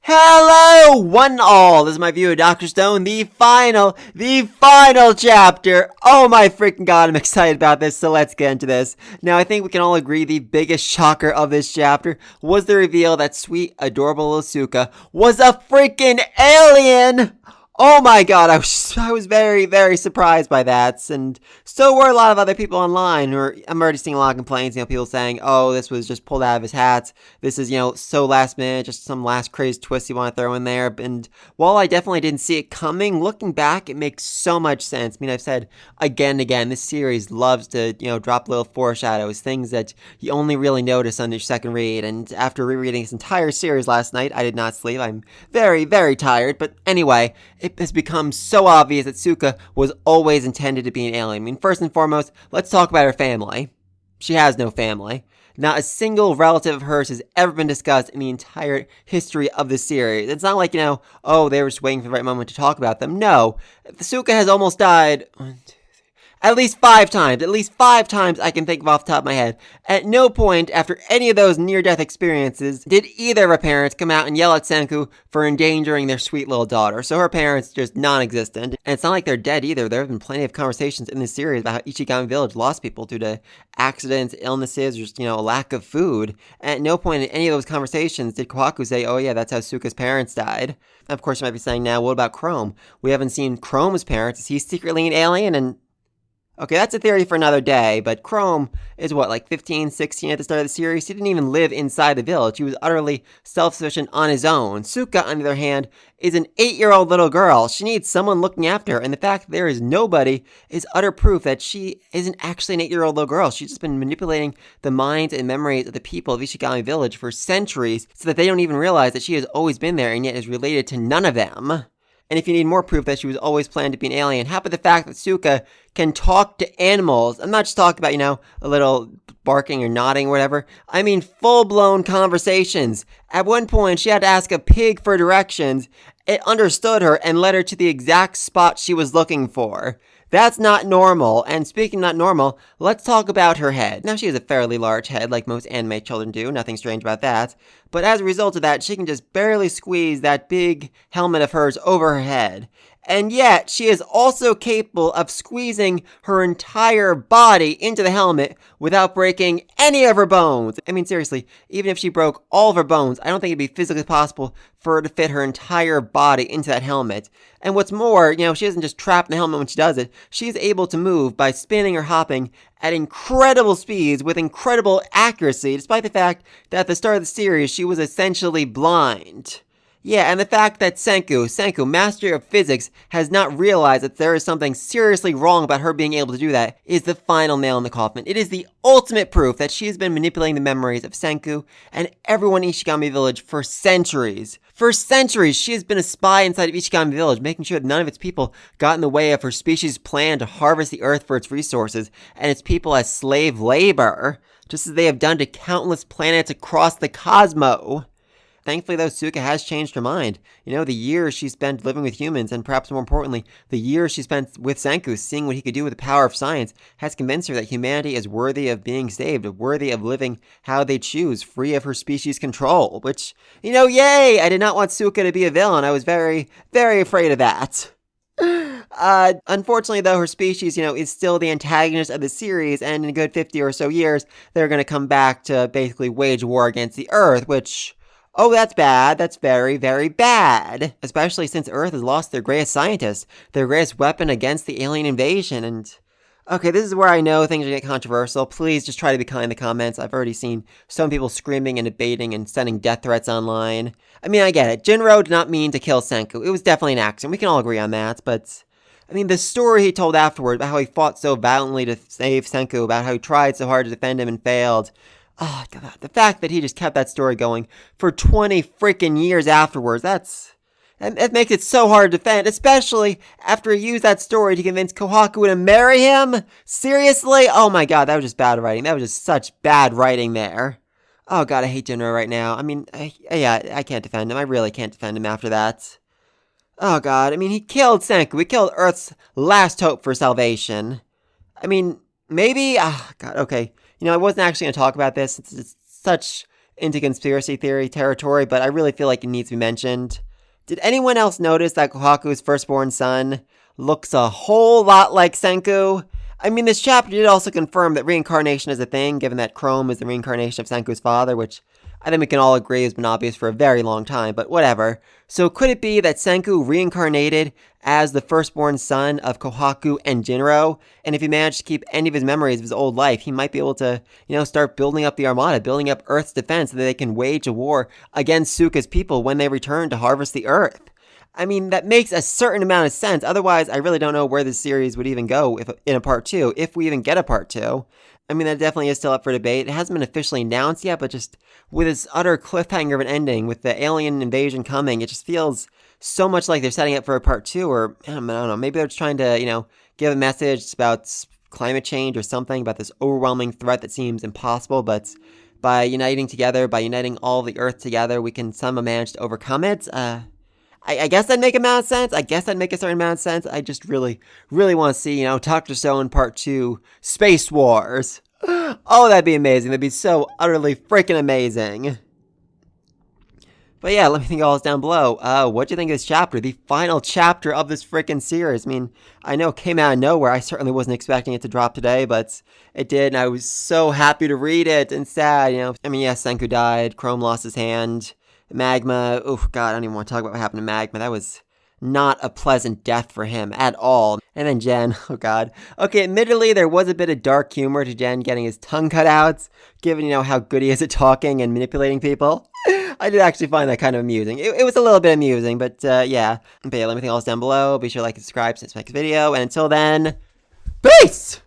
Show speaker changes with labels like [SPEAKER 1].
[SPEAKER 1] Hello, one and all. This is my view of Dr. Stone, the final chapter. Oh my freaking god, I'm excited about this, so let's get into this. Now, I think we can all agree the biggest shocker of this chapter was the reveal that sweet, adorable Asuka was a freaking alien! Oh my god, I was very, very surprised by that, and so were a lot of other people online, I'm already seeing a lot of complaints, people saying, oh, this was just pulled out of his hat, this is, so last minute, just some last crazy twist you want to throw in there, and while I definitely didn't see it coming, looking back, it makes so much sense. I've said again and again, this series loves to, drop little foreshadows, things that you only really notice on your second read, and after rereading this entire series last night, I did not sleep, I'm very, very tired, but anyway, it has become so obvious that Suka was always intended to be an alien. First and foremost, let's talk about her family. She has no family. Not a single relative of hers has ever been discussed in the entire history of the series. It's not like, oh, they were just waiting for the right moment to talk about them. No. Suka has almost died at least 5 times. At least 5 times I can think of off the top of my head. At no point after any of those near-death experiences did either of her parents come out and yell at Senku for endangering their sweet little daughter. So her parents just non-existent. And it's not like they're dead either. There have been plenty of conversations in this series about how Ichigami Village lost people due to accidents, illnesses, or just, a lack of food. At no point in any of those conversations did Kohaku say, oh yeah, that's how Suka's parents died. Of course, you might be saying now, what about Chrome? We haven't seen Chrome's parents. Is he secretly an alien? And okay, that's a theory for another day, but Chrome is like 15, 16 at the start of the series? He didn't even live inside the village. He was utterly self-sufficient on his own. Suka, on the other hand, is an 8-year-old little girl. She needs someone looking after her, and the fact that there is nobody is utter proof that she isn't actually an 8-year-old little girl. She's just been manipulating the minds and memories of the people of Ishigami Village for centuries so that they don't even realize that she has always been there and yet is related to none of them. And if you need more proof that she was always planned to be an alien, how about the fact that Suka can talk to animals? I'm not just talking about, a little barking or nodding or whatever. I mean full-blown conversations. At one point, she had to ask a pig for directions. It understood her and led her to the exact spot she was looking for. That's not normal, and speaking of not normal, let's talk about her head. Now, she has a fairly large head, like most anime children do, nothing strange about that, but as a result of that, she can just barely squeeze that big helmet of hers over her head. And yet, she is also capable of squeezing her entire body into the helmet without breaking any of her bones. Seriously, even if she broke all of her bones, I don't think it'd be physically possible for her to fit her entire body into that helmet. And what's more, she isn't just trapped in the helmet when she does it. She's able to move by spinning or hopping at incredible speeds with incredible accuracy, despite the fact that at the start of the series, she was essentially blind. Yeah, and the fact that Senku, master of physics, has not realized that there is something seriously wrong about her being able to do that is the final nail in the coffin. It is the ultimate proof that she has been manipulating the memories of Senku and everyone in Ishigami Village for centuries. For centuries, she has been a spy inside of Ichigami Village, making sure that none of its people got in the way of her species' plan to harvest the earth for its resources and its people as slave labor, just as they have done to countless planets across the cosmos. Thankfully, though, Suka has changed her mind. The years she spent living with humans, and perhaps more importantly, the years she spent with Senku, seeing what he could do with the power of science, has convinced her that humanity is worthy of being saved, worthy of living how they choose, free of her species' control. Which, yay! I did not want Suka to be a villain. I was very, very afraid of that. Unfortunately, though, her species, is still the antagonist of the series, and in a good 50 or so years, they're going to come back to basically wage war against the Earth, which... oh, that's bad. That's very, very bad. Especially since Earth has lost their greatest scientist, their greatest weapon against the alien invasion, and... okay, this is where I know things are going to get controversial. Please just try to be kind in the comments. I've already seen some people screaming and debating and sending death threats online. I get it. Jinro did not mean to kill Senku. It was definitely an accident. We can all agree on that, but... the story he told afterward about how he fought so valiantly to save Senku, about how he tried so hard to defend him and failed... oh, God, the fact that he just kept that story going for 20 freaking years afterwards, that makes it so hard to defend, especially after he used that story to convince Kohaku to marry him? Seriously? Oh my god, that was just bad writing. That was just such bad writing there. Oh god, I hate Jinro right now. I can't defend him. I really can't defend him after that. Oh god, he killed Senku. He killed Earth's last hope for salvation. Maybe, god, okay. I wasn't actually going to talk about this. It's such into conspiracy theory territory, but I really feel like it needs to be mentioned. Did anyone else notice that Kohaku's firstborn son looks a whole lot like Senku? I mean, this chapter did also confirm that reincarnation is a thing, given that Chrome is the reincarnation of Senku's father, which I think we can all agree has been obvious for a very long time, but whatever. So could it be that Senku reincarnated as the firstborn son of Kohaku and Jinro? And if he managed to keep any of his memories of his old life, he might be able to, start building up the Armada, building up Earth's defense so that they can wage a war against Suka's people when they return to harvest the Earth. I mean, that makes a certain amount of sense. Otherwise, I really don't know where this series would even go in a part 2, if we even get a part 2. I mean, that definitely is still up for debate. It hasn't been officially announced yet, but just with this utter cliffhanger of an ending, with the alien invasion coming, it just feels so much like they're setting up for a part 2, or, I don't know, maybe they're just trying to, give a message about climate change or something, about this overwhelming threat that seems impossible, but by uniting together, by uniting all the Earth together, we can somehow manage to overcome it. I guess that'd make a amount of sense. I guess that'd make a certain amount of sense. I just really, really want to see, Dr. Stone Part 2, Space Wars. Oh, that'd be amazing. That'd be so utterly freaking amazing. But yeah, let me think all this down below. What do you think of this chapter? The final chapter of this freaking series. I mean, I know it came out of nowhere. I certainly wasn't expecting it to drop today, but it did, and I was so happy to read it, and sad, I mean, yes, Senku died. Chrome lost his hand. Magma, oh god, I don't even want to talk about what happened to Magma. That was not a pleasant death for him at all. And then Jen, oh god. Okay, admittedly, there was a bit of dark humor to Jen getting his tongue cut out, given, how good he is at talking and manipulating people. I did actually find that kind of amusing. It was a little bit amusing, but yeah. But yeah, let me think all this down below. Be sure to like and subscribe since next video. And until then, peace!